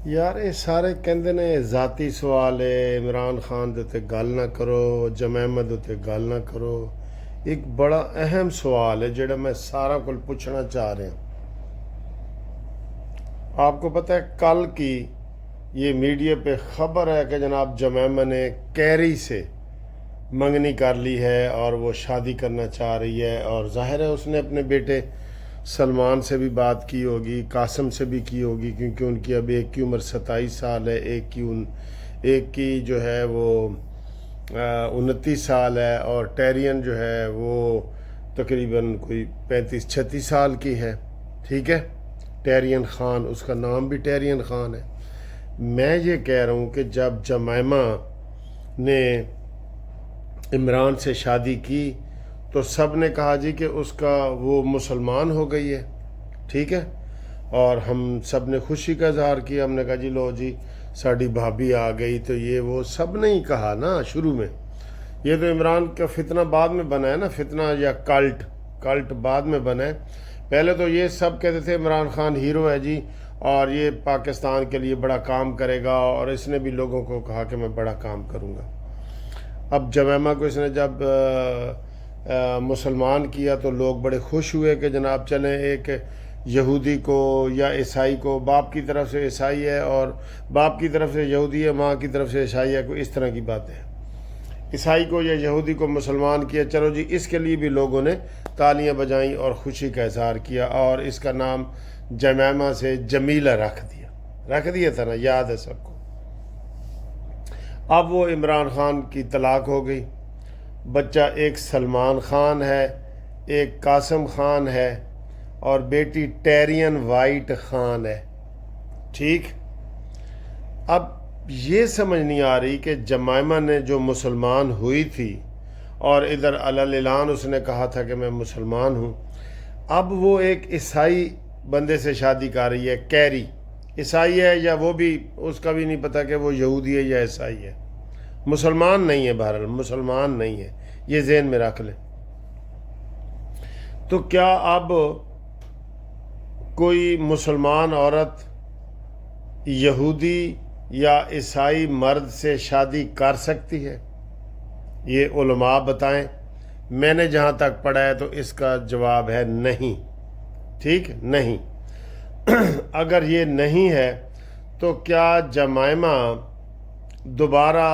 ਯਾਰ ਇਹ ਸਾਰੇ ਕਹਿੰਦੇ ਨੇ ਜ਼ਾਤੀ ਸਵਾਲ ਹੈ, ਇਮਰਾਨ ਖਾਨ ਦੇ ਉੱਤੇ ਗੱਲ ਨਾ ਕਰੋ, ਜਮੈਮਦ ਉੱਤੇ ਗੱਲ ਨਾ ਕਰੋ। ਇੱਕ ਬੜਾ ਅਹਿਮ ਸਵਾਲ ہے ਜਿਹੜਾ میں سارا کو پوچھنا چاہ رہا ہوں۔ آپ کو پتہ ہے کل کی یہ میڈیا پہ خبر ہے کہ جناب جمیمہ نے کیری سے منگنی کر لی ہے اور وہ شادی کرنا چاہ رہی ہے، اور ظاہر ہے اس نے اپنے بیٹے سلمان سے بھی بات کی ہوگی، قاسم سے بھی کی ہوگی، کیونکہ ان کی اب ایک کی عمر 27 سال ہے، ایک کی جو ہے وہ 29 سال ہے، اور ٹیرین جو ہے وہ تقریباً کوئی 35-36 سال کی ہے۔ ٹھیک ہے، ٹیرین خان، اس کا نام بھی ٹیرین خان ہے۔ میں یہ کہہ رہا ہوں کہ جب جمائمہ نے عمران سے شادی کی تو سب نے کہا جی کہ اس کا وہ مسلمان ہو گئی ہے، ٹھیک ہے، اور ہم سب نے خوشی کا اظہار کیا، ہم نے کہا جی لو جی ساڑی بھابی آ گئی، تو یہ وہ سب نے ہی کہا نا شروع میں۔ یہ تو عمران کا فتنہ بعد میں بنا ہے نا، فتنہ یا کلٹ بعد میں بنا ہے۔ پہلے تو یہ سب کہتے تھے عمران خان ہیرو ہے جی، اور یہ پاکستان کے لیے بڑا کام کرے گا، اور اس نے بھی لوگوں کو کہا کہ میں بڑا کام کروں گا۔ اب جمیمہ کو اس نے جب مسلمان کیا تو لوگ بڑے خوش ہوئے کہ جناب چلیں، ایک یہودی کو یا عیسائی کو، باپ کی طرف سے عیسائی ہے اور باپ کی طرف سے یہودی ہے، ماں کی طرف سے عیسائی ہے، کوئی اس طرح کی بات ہے۔ عیسائی کو یا یہودی کو مسلمان کیا، چلو جی اس کے لیے بھی لوگوں نے تالیاں بجائیں اور خوشی کا اظہار کیا، اور اس کا نام جمیمہ سے جمیلہ رکھ دیا تھا نا، یاد ہے سب کو۔ اب وہ عمران خان کی طلاق ہو گئی، بچہ ایک سلمان خان ہے، ایک قاسم خان ہے، اور بیٹی ٹیرین وائٹ خان ہے، ٹھیک۔ اب یہ سمجھ نہیں آ رہی کہ جمائمہ نے جو مسلمان ہوئی تھی اور ادھر اعلان اس نے کہا تھا کہ میں مسلمان ہوں، اب وہ ایک عیسائی بندے سے شادی کر رہی ہے، کیری عیسائی ہے یا وہ بھی اس کا بھی نہیں پتہ کہ وہ یہودی ہے یا عیسائی ہے، مسلمان نہیں ہے، بہرحال مسلمان نہیں ہے، یہ ذہن میں رکھ لیں۔ تو کیا اب کوئی مسلمان عورت یہودی یا عیسائی مرد سے شادی کر سکتی ہے؟ یہ علماء بتائیں۔ میں نے جہاں تک پڑھا ہے تو اس کا جواب ہے نہیں، ٹھیک، نہیں۔ اگر یہ نہیں ہے تو کیا جمائمہ دوبارہ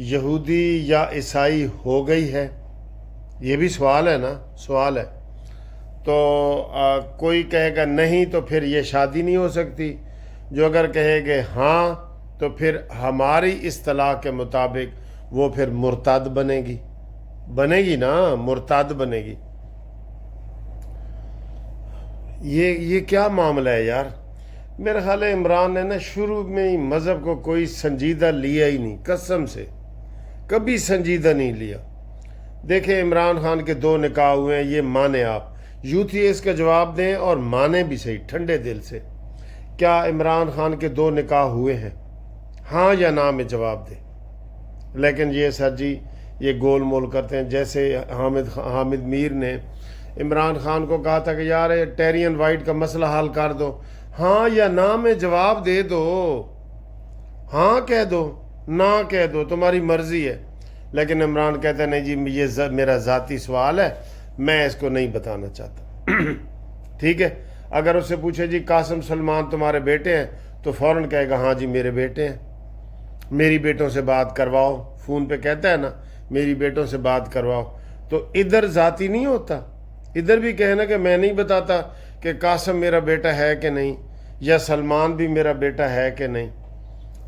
یہودی یا عیسائی ہو گئی ہے؟ یہ بھی سوال ہے نا، سوال ہے۔ تو کوئی کہے گا نہیں تو پھر یہ شادی نہیں ہو سکتی، جو اگر کہے گا ہاں تو پھر ہماری اصطلاح کے مطابق وہ پھر مرتد بنے گی نا، مرتد بنے گی۔ یہ کیا معاملہ ہے یار؟ میرا خیال ہے عمران نے نا شروع میں ہی مذہب کو کوئی سنجیدہ لیا ہی نہیں، قسم سے کبھی سنجیدہ نہیں لیا۔ دیکھیں عمران خان کے 2 نکاح ہوئے ہیں، یہ مانیں آپ، یوتھ ہی اس کا جواب دیں اور مانیں بھی صحیح ٹھنڈے دل سے۔ کیا عمران خان کے 2 نکاح ہوئے ہیں؟ ہاں یا نہ میں جواب دیں۔ لیکن یہ سر جی یہ گول مول کرتے ہیں، جیسے حامد میر نے عمران خان کو کہا تھا کہ یار ٹیرین وائٹ کا مسئلہ حل کر دو، ہاں یا نہ میں جواب دے دو، ہاں کہہ دو، نہ کہہ دو، تمہاری مرضی ہے۔ لیکن عمران کہتا ہے نہیں جی یہ میرا ذاتی سوال ہے، میں اس کو نہیں بتانا چاہتا۔ ٹھیک ہے، اگر اس سے پوچھے جی قاسم سلمان تمہارے بیٹے ہیں تو فوراً کہے گا ہاں جی میرے بیٹے ہیں، میری بیٹوں سے بات کرواؤ، فون پہ کہتا ہے نا میری بیٹوں سے بات کرواؤ۔ تو ادھر ذاتی نہیں ہوتا، ادھر بھی کہنا کہ میں نہیں بتاتا کہ قاسم میرا بیٹا ہے کہ نہیں، یا سلمان بھی میرا بیٹا ہے کہ نہیں،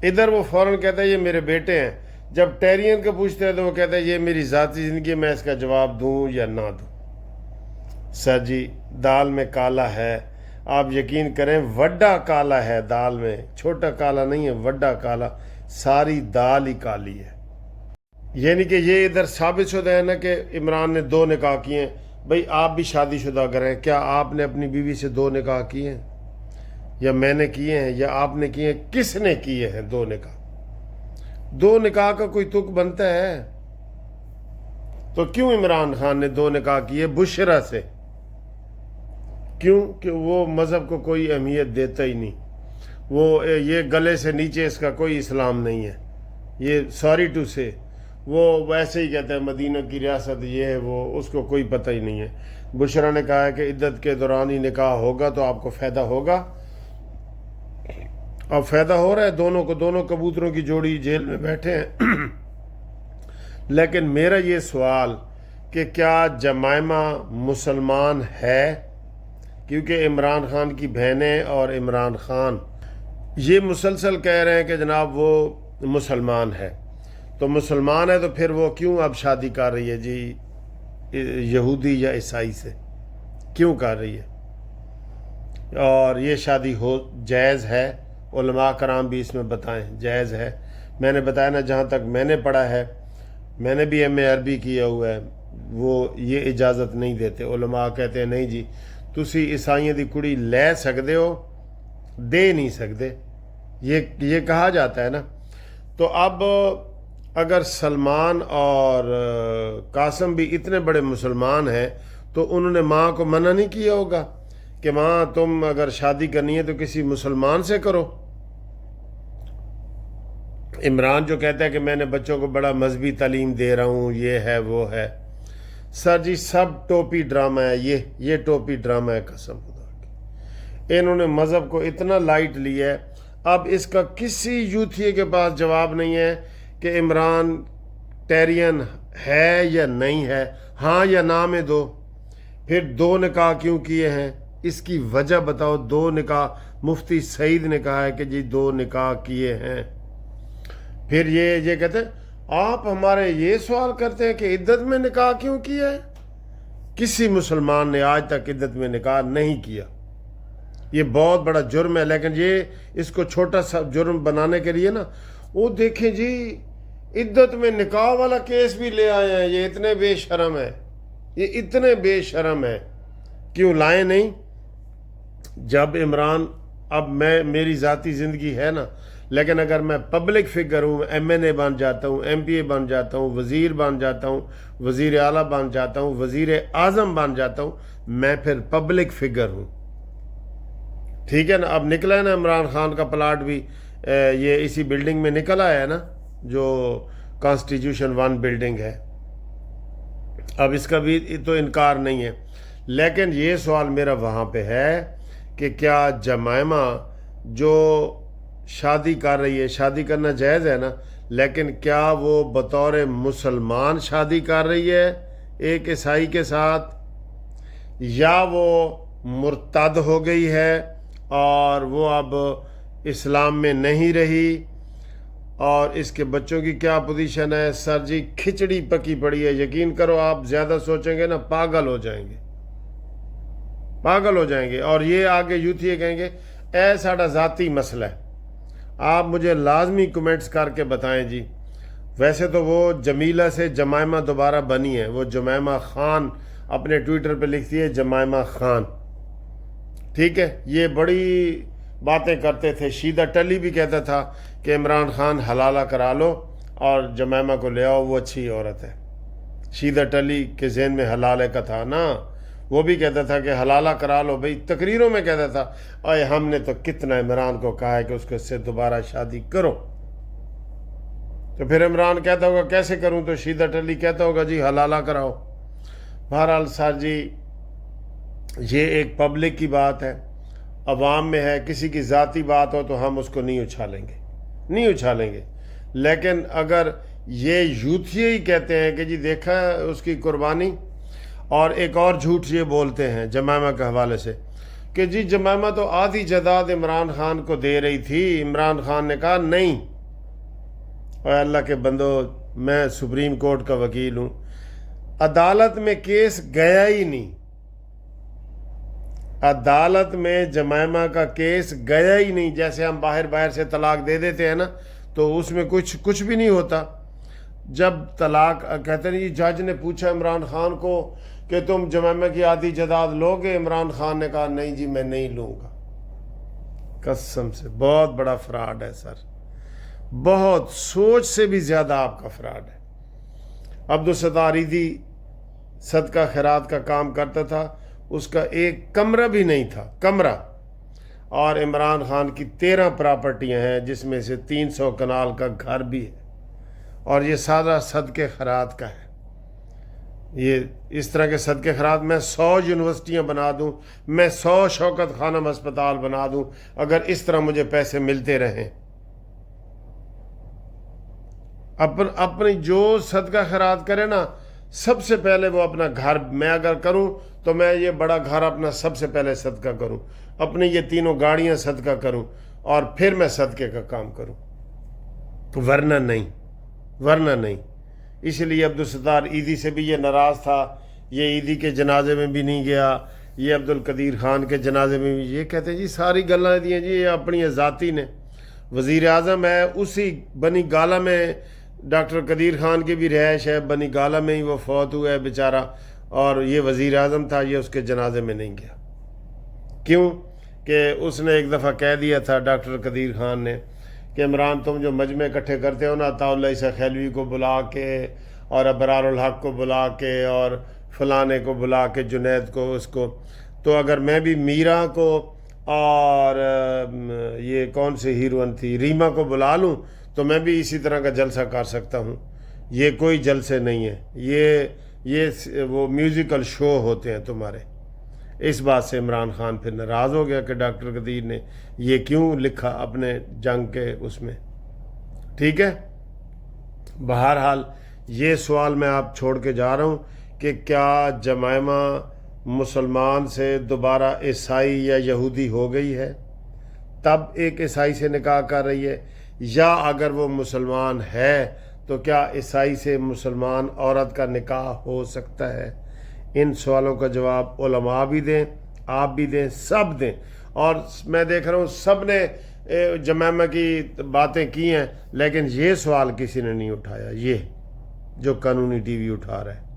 ادھر وہ فوراً کہتا ہے یہ میرے بیٹے ہیں۔ جب ٹیرین کو پوچھتے ہیں تو وہ کہتا ہے یہ میری ذاتی زندگی، میں اس کا جواب دوں یا نہ دوں۔ سر جی دال میں کالا ہے، آپ یقین کریں وڈا کالا ہے دال میں، چھوٹا کالا نہیں ہے، وڈا کالا، ساری دال ہی کالی ہے۔ یعنی کہ یہ ادھر ثابت شدہ ہے نا کہ عمران نے 2 نکاح کیے ہیں۔ بھئی آپ بھی شادی شدہ کریں، کیا آپ نے اپنی بیوی سے 2 نکاح کیے ہیں؟ یا میں نے کیے ہیں یا آپ نے کیے ہیں؟ کس نے کیے ہیں 2 نکاح؟ 2 نکاح کا کوئی تک بنتا ہے؟ تو کیوں عمران خان نے 2 نکاح کیے بشرا سے؟ کیوں کہ وہ مذہب کو کوئی اہمیت دیتا ہی نہیں، وہ یہ گلے سے نیچے اس کا کوئی اسلام نہیں ہے، یہ سوری ٹو سے وہ ویسے ہی کہتے ہیں مدینہ کی ریاست یہ ہے وہ، اس کو کوئی پتہ ہی نہیں ہے۔ بشرا نے کہا ہے کہ عدت کے دوران ہی نکاح ہوگا تو آپ کو فائدہ ہوگا، اب فائدہ ہو رہا ہے دونوں کو، دونوں کبوتروں کی جوڑی جیل میں بیٹھے ہیں۔ لیکن میرا یہ سوال کہ کیا جمائمہ مسلمان ہے؟ کیونکہ عمران خان کی بہنیں اور عمران خان یہ مسلسل کہہ رہے ہیں کہ جناب وہ مسلمان ہے، تو مسلمان ہے تو پھر وہ کیوں اب شادی کر رہی ہے جی یہودی یا عیسائی سے؟ کیوں کر رہی ہے؟ اور یہ شادی ہو جائز ہے؟ علماء کرام بھی اس میں بتائیں جائز ہے۔ میں نے بتایا نا جہاں تک میں نے پڑھا ہے، میں نے بھی ایم اے عربی کیا ہوا ہے، وہ یہ اجازت نہیں دیتے۔ علماء کہتے ہیں نہیں جی تسی عیسائیوں دی کڑی لے سکتے ہو، دے نہیں سکتے، یہ کہا جاتا ہے نا۔ تو اب اگر سلمان اور قاسم بھی اتنے بڑے مسلمان ہیں تو انہوں نے ماں کو منع نہیں کیا ہوگا کہ ماں تم اگر شادی کرنی ہے تو کسی مسلمان سے کرو؟ عمران جو کہتا ہے کہ میں نے بچوں کو بڑا مذہبی تعلیم دے رہا ہوں، یہ ہے وہ ہے، سر جی سب ٹوپی ڈرامہ ہے، یہ ٹوپی ڈرامہ ہے قسم خدا کی۔ انہوں نے مذہب کو اتنا لائٹ لیا ہے، اب اس کا کسی یوتھیے کے پاس جواب نہیں ہے کہ عمران ٹیرین ہے یا نہیں ہے، ہاں یا نہ میں دو۔ پھر 2 نکاح کیوں کیے ہیں اس کی وجہ بتاؤ۔ 2 نکاح مفتی سعید نے کہا ہے کہ جی 2 نکاح کیے ہیں۔ پھر یہ کہتے ہیں آپ ہمارے یہ سوال کرتے ہیں کہ عدت میں نکاح کیوں کیا ہے؟ کسی مسلمان نے آج تک عدت میں نکاح نہیں کیا، یہ بہت بڑا جرم ہے۔ لیکن یہ اس کو چھوٹا سا جرم بنانے کے لیے نا وہ دیکھیں جی عدت میں نکاح والا کیس بھی لے آئے ہیں، یہ اتنے بے شرم ہے، یہ اتنے بے شرم ہے۔ کیوں لائے نہیں؟ جب عمران، اب میری ذاتی زندگی ہے نا، لیکن اگر میں پبلک فگر ہوں، ایم این اے بن جاتا ہوں، ایم پی اے بن جاتا ہوں، وزیر بن جاتا ہوں، وزیر اعلیٰ بن جاتا ہوں، وزیر اعظم بن جاتا ہوں، میں پھر پبلک فگر ہوں، ٹھیک ہے نا۔ اب نکلا ہے نا عمران خان کا پلاٹ بھی، یہ اسی بلڈنگ میں نکل آیا ہے نا، جو کانسٹیٹیوشن 1 بلڈنگ ہے، اب اس کا بھی تو انکار نہیں ہے۔ لیکن یہ سوال میرا وہاں پہ ہے کہ کیا جمائمہ جو شادی کر رہی ہے، شادی کرنا جائز ہے نا، لیکن کیا وہ بطور مسلمان شادی کر رہی ہے ایک عیسائی کے ساتھ، یا وہ مرتد ہو گئی ہے اور وہ اب اسلام میں نہیں رہی؟ اور اس کے بچوں کی کیا پوزیشن ہے؟ سر جی کھچڑی پکی پڑی ہے، یقین کرو آپ زیادہ سوچیں گے نا پاگل ہو جائیں گے، پاگل ہو جائیں گے۔ اور یہ آگے یوتھ یہ کہیں گے اے ساڑا ذاتی مسئلہ ہے۔ آپ مجھے لازمی کمنٹس کر کے بتائیں جی۔ ویسے تو وہ جمیلہ سے جمائمہ دوبارہ بنی ہے، وہ جمائمہ خان اپنے ٹویٹر پہ لکھتی ہے جمائمہ خان، ٹھیک ہے۔ یہ بڑی باتیں کرتے تھے، شیدہ ٹلی بھی کہتا تھا کہ عمران خان حلالہ کرا لو اور جمائمہ کو لے آؤ، وہ اچھی عورت ہے۔ شیدہ ٹلی کے ذہن میں حلالہ کا تھا نا، وہ بھی کہتا تھا کہ حلالہ کرا لو بھئی، تقریروں میں کہتا تھا اے ہم نے تو کتنا عمران کو کہا ہے کہ اس کو اس سے دوبارہ شادی کرو۔ تو پھر عمران کہتا ہوگا کیسے کروں، تو شیدہ ٹلی کہتا ہوگا جی حلالہ کراؤ۔ بہرحال سر جی یہ ایک پبلک کی بات ہے، عوام میں ہے، کسی کی ذاتی بات ہو تو ہم اس کو نہیں اچھالیں گے۔ لیکن اگر یہ یوتھیے ہی کہتے ہیں کہ جی دیکھا اس کی قربانی، اور ایک اور جھوٹ یہ بولتے ہیں جمائمہ کے حوالے سے کہ جی جمائمہ تو آدھی جائیداد عمران خان کو دے رہی تھی، عمران خان نے کہا نہیں۔ اور اللہ کے بندو، میں سپریم کورٹ کا وکیل ہوں، عدالت میں کیس گیا ہی نہیں، عدالت میں جمائمہ کا کیس گیا ہی نہیں۔ جیسے ہم باہر سے طلاق دے دیتے ہیں نا تو اس میں کچھ بھی نہیں ہوتا۔ جب طلاق کہتے ہیں، جج نے پوچھا عمران خان کو کہ تم جمائمہ کی آدھی جائیداد لو گے؟ عمران خان نے کہا نہیں جی میں نہیں لوں گا۔ قسم سے بہت بڑا فراڈ ہے سر، بہت سوچ سے بھی زیادہ آپ کا فراڈ ہے۔ عبدالستار عیدی صدقہ خیرات کا کام کرتا تھا، اس کا ایک کمرہ بھی نہیں تھا، کمرہ، اور عمران خان کی 13 پراپرٹیاں ہیں، جس میں سے 300 کنال کا گھر بھی ہے، اور یہ سارا صدقے خیرات کا ہے۔ یہ اس طرح کے صدقے خیرات میں 100 یونیورسٹیاں بنا دوں، میں 100 شوکت خانم ہسپتال بنا دوں، اگر اس طرح مجھے پیسے ملتے رہیں۔ اپنی جو صدقہ خیرات کرے نا، سب سے پہلے وہ اپنا گھر، میں اگر کروں تو میں یہ بڑا گھر اپنا سب سے پہلے صدقہ کروں، اپنی یہ 3 گاڑیاں صدقہ کروں، اور پھر میں صدقے کا کام کروں، ورنہ نہیں۔ اس لیے عبدالستار عیدی سے بھی یہ ناراض تھا، یہ عیدی کے جنازے میں بھی نہیں گیا، یہ عبدالقدیر خان کے جنازے میں بھی، یہ کہتے ہیں جی ساری گلاں دی جی یہ اپنی ذاتی نے۔ وزیر اعظم ہے، اسی بنی گالہ میں ڈاکٹر قدیر خان کی بھی رہائش ہے، بنی گالہ میں ہی وہ فوت ہوا ہے بیچارہ، اور یہ وزیر اعظم تھا، یہ اس کے جنازے میں نہیں گیا۔ کیوں کہ اس نے ایک دفعہ کہہ دیا تھا ڈاکٹر قدیر خان نے کہ عمران تم جو مجمع اکٹھے کرتے ہو نا، عطاء اللہ عیسیٰ خیلوی کو بلا کے اور ابرار الحق کو بلا کے اور فلانے کو بلا کے، جنید کو، اس کو، تو اگر میں بھی میرا کو اور یہ کون سی ہیروئن تھی ریما کو بلا لوں تو میں بھی اسی طرح کا جلسہ کر سکتا ہوں۔ یہ کوئی جلسے نہیں ہے، یہ وہ میوزیکل شو ہوتے ہیں تمہارے۔ اس بات سے عمران خان پھر ناراض ہو گیا کہ ڈاکٹر قدیر نے یہ کیوں لکھا اپنے جنگ کے اس میں، ٹھیک ہے۔ بہرحال یہ سوال میں آپ چھوڑ کے جا رہا ہوں کہ کیا جمائمہ مسلمان سے دوبارہ عیسائی یا یہودی ہو گئی ہے، تب ایک عیسائی سے نکاح کر رہی ہے، یا اگر وہ مسلمان ہے تو کیا عیسائی سے مسلمان عورت کا نکاح ہو سکتا ہے؟ ان سوالوں کا جواب علماء بھی دیں، آپ بھی دیں، سب دیں۔ اور میں دیکھ رہا ہوں سب نے جمائمہ کی باتیں کی ہیں، لیکن یہ سوال کسی نے نہیں اٹھایا، یہ جو قانونی ٹی وی اٹھا رہا ہے۔